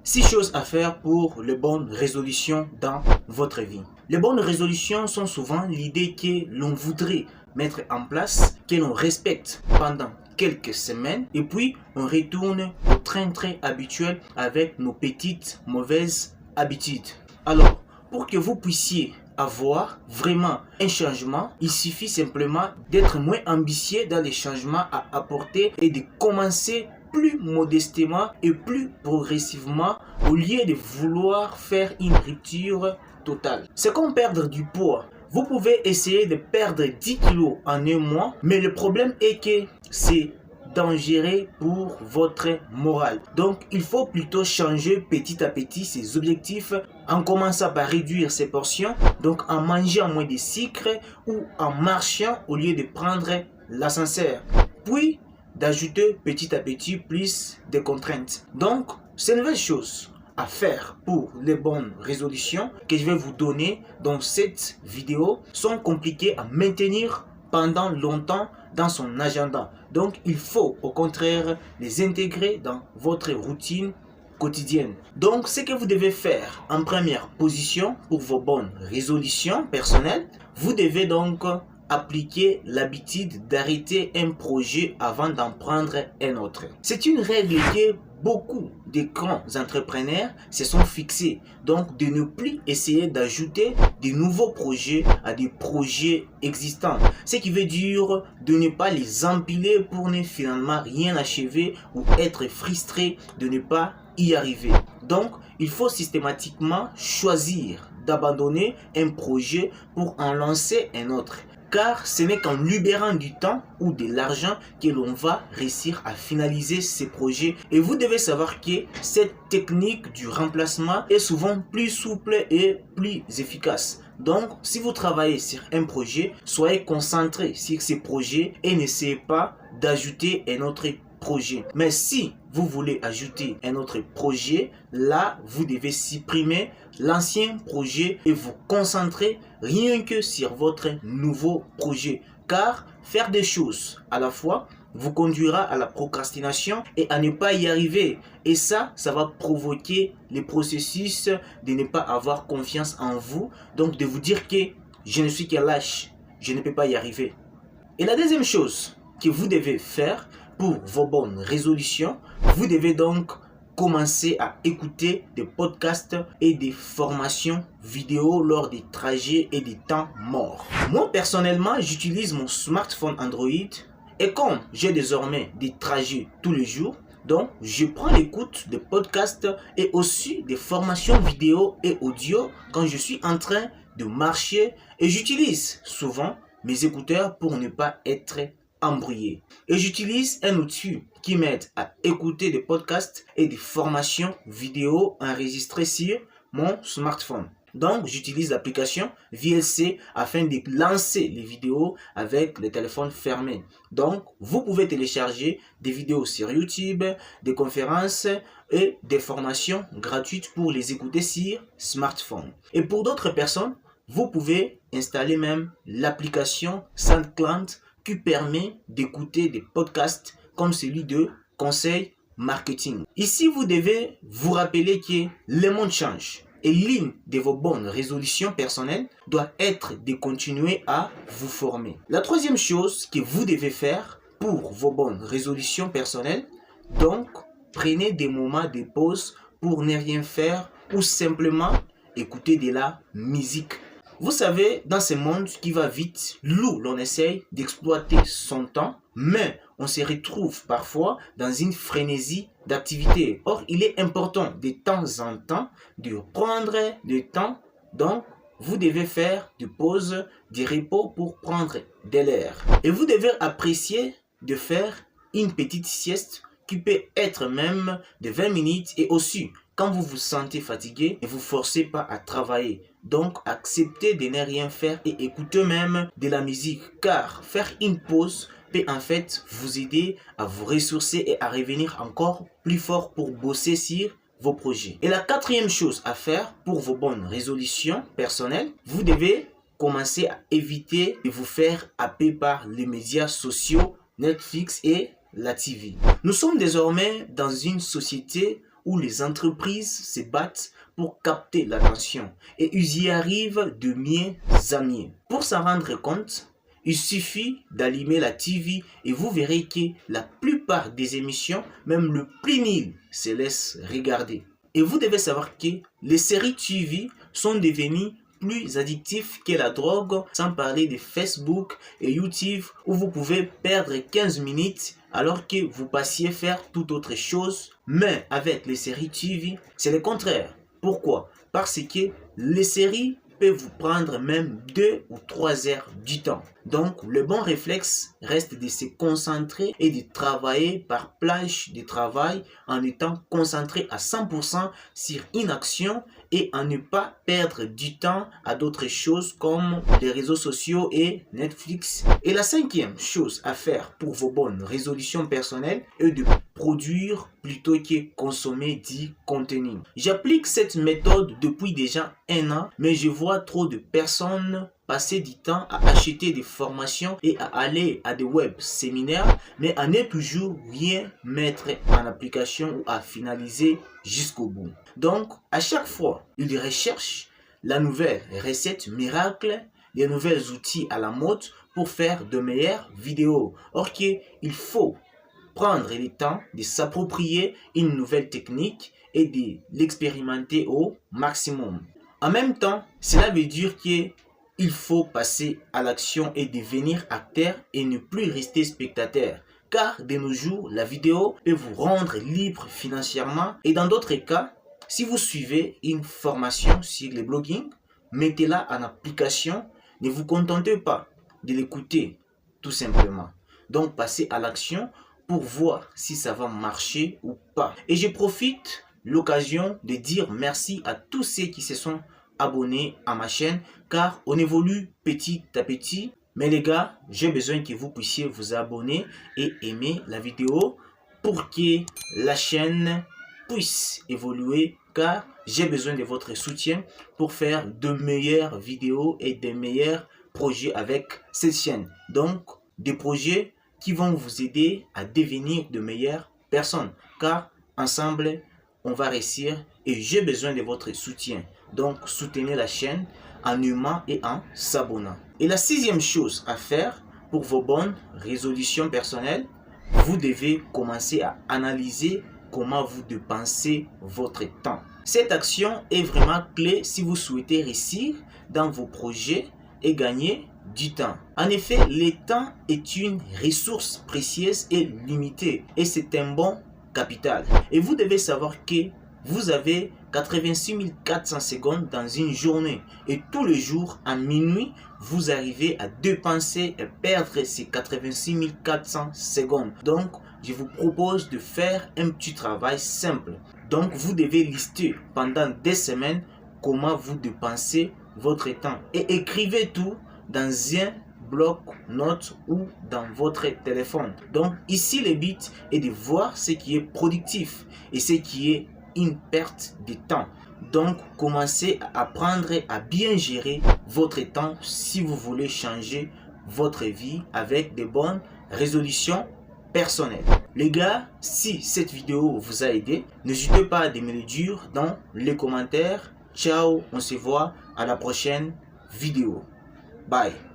6 choses à faire pour les bonnes résolutions dans votre vie. Les bonnes résolutions sont souvent l'idée que l'on voudrait mettre en place, que l'on respecte pendant quelques semaines et puis on retourne au train-train habituel avec nos petites mauvaises habitudes. Alors, pour que vous puissiez avoir vraiment un changement, il suffit simplement d'être moins ambitieux dans les changements à apporter et de commencer plus modestement et plus progressivement au lieu de vouloir faire une rupture totale. C'est comme perdre du poids. Vous pouvez essayer de perdre 10 kilos en un mois, mais le problème est que c'est dangereux pour votre morale. Donc, il faut plutôt changer petit à petit ses objectifs en commençant par réduire ses portions, donc en mangeant moins de sucre ou en marchant au lieu de prendre l'ascenseur. Puis, d'ajouter petit à petit plus de contraintes. Donc, ces nouvelles choses à faire pour les bonnes résolutions que je vais vous donner dans cette vidéo sont compliquées à maintenir pendant longtemps dans son agenda. Donc, il faut au contraire les intégrer dans votre routine quotidienne. Donc, ce que vous devez faire en première position pour vos bonnes résolutions personnelles, vous devez donc appliquer l'habitude d'arrêter un projet avant d'en prendre un autre. C'est une règle que beaucoup de grands entrepreneurs se sont fixés. Donc, de ne plus essayer d'ajouter de nouveaux projets à des projets existants. Ce qui veut dire de ne pas les empiler pour ne finalement rien achever ou être frustré de ne pas y arriver. Donc, il faut systématiquement choisir d'abandonner un projet pour en lancer un autre. Car ce n'est qu'en libérant du temps ou de l'argent que l'on va réussir à finaliser ces projets. Et vous devez savoir que cette technique du remplacement est souvent plus souple et plus efficace. Donc, si vous travaillez sur un projet, soyez concentré sur ces projets et n'essayez pas d'ajouter un autre projet. Mais si vous voulez ajouter un autre projet, là, vous devez supprimer l'ancien projet et vous concentrer rien que sur votre nouveau projet. Car faire des choses à la fois vous conduira à la procrastination et à ne pas y arriver. Et ça va provoquer le processus de ne pas avoir confiance en vous. Donc de vous dire que je ne suis qu'un lâche, je ne peux pas y arriver. Et la deuxième chose que vous devez faire pour vos bonnes résolutions, vous devez donc commencer à écouter des podcasts et des formations vidéo lors des trajets et des temps morts. Moi personnellement, j'utilise mon smartphone Android et comme j'ai désormais des trajets tous les jours, donc je prends l'écoute de podcasts et aussi des formations vidéo et audio quand je suis en train de marcher et j'utilise souvent mes écouteurs pour ne pas être embrouillé. Et j'utilise un outil qui m'aide à écouter des podcasts et des formations vidéo enregistrées sur mon smartphone. Donc, j'utilise l'application VLC afin de lancer les vidéos avec le téléphone fermé. Donc, vous pouvez télécharger des vidéos sur YouTube, des conférences et des formations gratuites pour les écouter sur smartphone. Et pour d'autres personnes, vous pouvez installer même l'application SoundCloud qui permet d'écouter des podcasts comme celui de Conseil Marketing. Ici, vous devez vous rappeler que le monde change et l'une de vos bonnes résolutions personnelles doit être de continuer à vous former. La troisième chose que vous devez faire pour vos bonnes résolutions personnelles, donc prenez des moments de pause pour ne rien faire ou simplement écouter de la musique. Vous savez, dans ce monde qui va vite, l'on essaye d'exploiter son temps, mais on se retrouve parfois dans une frénésie d'activité. Or, il est important de temps en temps de prendre le temps. Donc, vous devez faire des pauses, des repos pour prendre de l'air. Et vous devez apprécier de faire une petite sieste qui peut être même de 20 minutes et aussi quand vous vous sentez fatigué, ne vous forcez pas à travailler. Donc, acceptez de ne rien faire et écoutez même de la musique. Car faire une pause peut en fait vous aider à vous ressourcer et à revenir encore plus fort pour bosser sur vos projets. Et la quatrième chose à faire pour vos bonnes résolutions personnelles, vous devez commencer à éviter de vous faire happer par les médias sociaux, Netflix et la TV. Nous sommes désormais dans une société où les entreprises se battent pour capter l'attention et ils y arrivent de mieux en mieux. Pour s'en rendre compte, il suffit d'allumer la TV et vous verrez que la plupart des émissions, même le plus nul, se laissent regarder. Et vous devez savoir que les séries TV sont devenues plus addictives que la drogue, sans parler de Facebook et YouTube où vous pouvez perdre 15 minutes alors que vous passiez faire toute autre chose. Mais avec les séries TV, c'est le contraire. Pourquoi? Parce que les séries peuvent vous prendre même 2 ou 3 heures du temps. Donc, le bon réflexe reste de se concentrer et de travailler par plage de travail en étant concentré à 100% sur une action et à ne pas perdre du temps à d'autres choses comme les réseaux sociaux et Netflix. Et la cinquième chose à faire pour vos bonnes résolutions personnelles est de produire plutôt que consommer du contenu. J'applique cette méthode depuis déjà 1 an, mais je vois trop de personnes passer du temps à acheter des formations et à aller à des web séminaires, mais à ne toujours rien mettre en application ou à finaliser jusqu'au bout. Donc, à chaque fois, ils recherchent la nouvelle recette miracle, les nouveaux outils à la mode pour faire de meilleures vidéos. Or qu'il faut prendre le temps de s'approprier une nouvelle technique et de l'expérimenter au maximum. En même temps, cela veut dire qu'il faut passer à l'action et devenir acteur et ne plus rester spectateur. Car de nos jours, la vidéo peut vous rendre libre financièrement et dans d'autres cas, si vous suivez une formation sur le blogging, mettez-la en application, ne vous contentez pas de l'écouter tout simplement. Donc passez à l'action pour voir si ça va marcher ou pas. Et je profite l'occasion de dire merci à tous ceux qui se sont abonnés à ma chaîne car on évolue petit à petit. Mais les gars, j'ai besoin que vous puissiez vous abonner et aimer la vidéo pour que la chaîne puisse évoluer car j'ai besoin de votre soutien pour faire de meilleures vidéos et de meilleurs projets avec cette chaîne. Donc, des projets qui vont vous aider à devenir de meilleures personnes car ensemble, on va réussir et j'ai besoin de votre soutien. Donc, soutenez la chaîne en aimant et en s'abonnant. Et la sixième chose à faire pour vos bonnes résolutions personnelles, vous devez commencer à analyser comment vous dépensez votre temps. Cette action est vraiment clé si vous souhaitez réussir dans vos projets et gagner du temps. En effet, le temps est une ressource précieuse et limitée et c'est un bon capital. Et vous devez savoir que vous avez 86 400 secondes dans une journée et tous les jours à minuit, vous arrivez à dépenser et perdre ces 86 400 secondes. Donc, je vous propose de faire un petit travail simple. Donc, vous devez lister pendant des semaines comment vous dépensez votre temps et écrivez tout dans un bloc-notes ou dans votre téléphone. Donc, ici, le but est de voir ce qui est productif et ce qui est une perte de temps. Donc, commencez à apprendre à bien gérer votre temps si vous voulez changer votre vie avec de bonnes résolutions personnelles. Les gars, si cette vidéo vous a aidé, n'hésitez pas à me le dire dans les commentaires. Ciao, on se voit à la prochaine vidéo. Bye.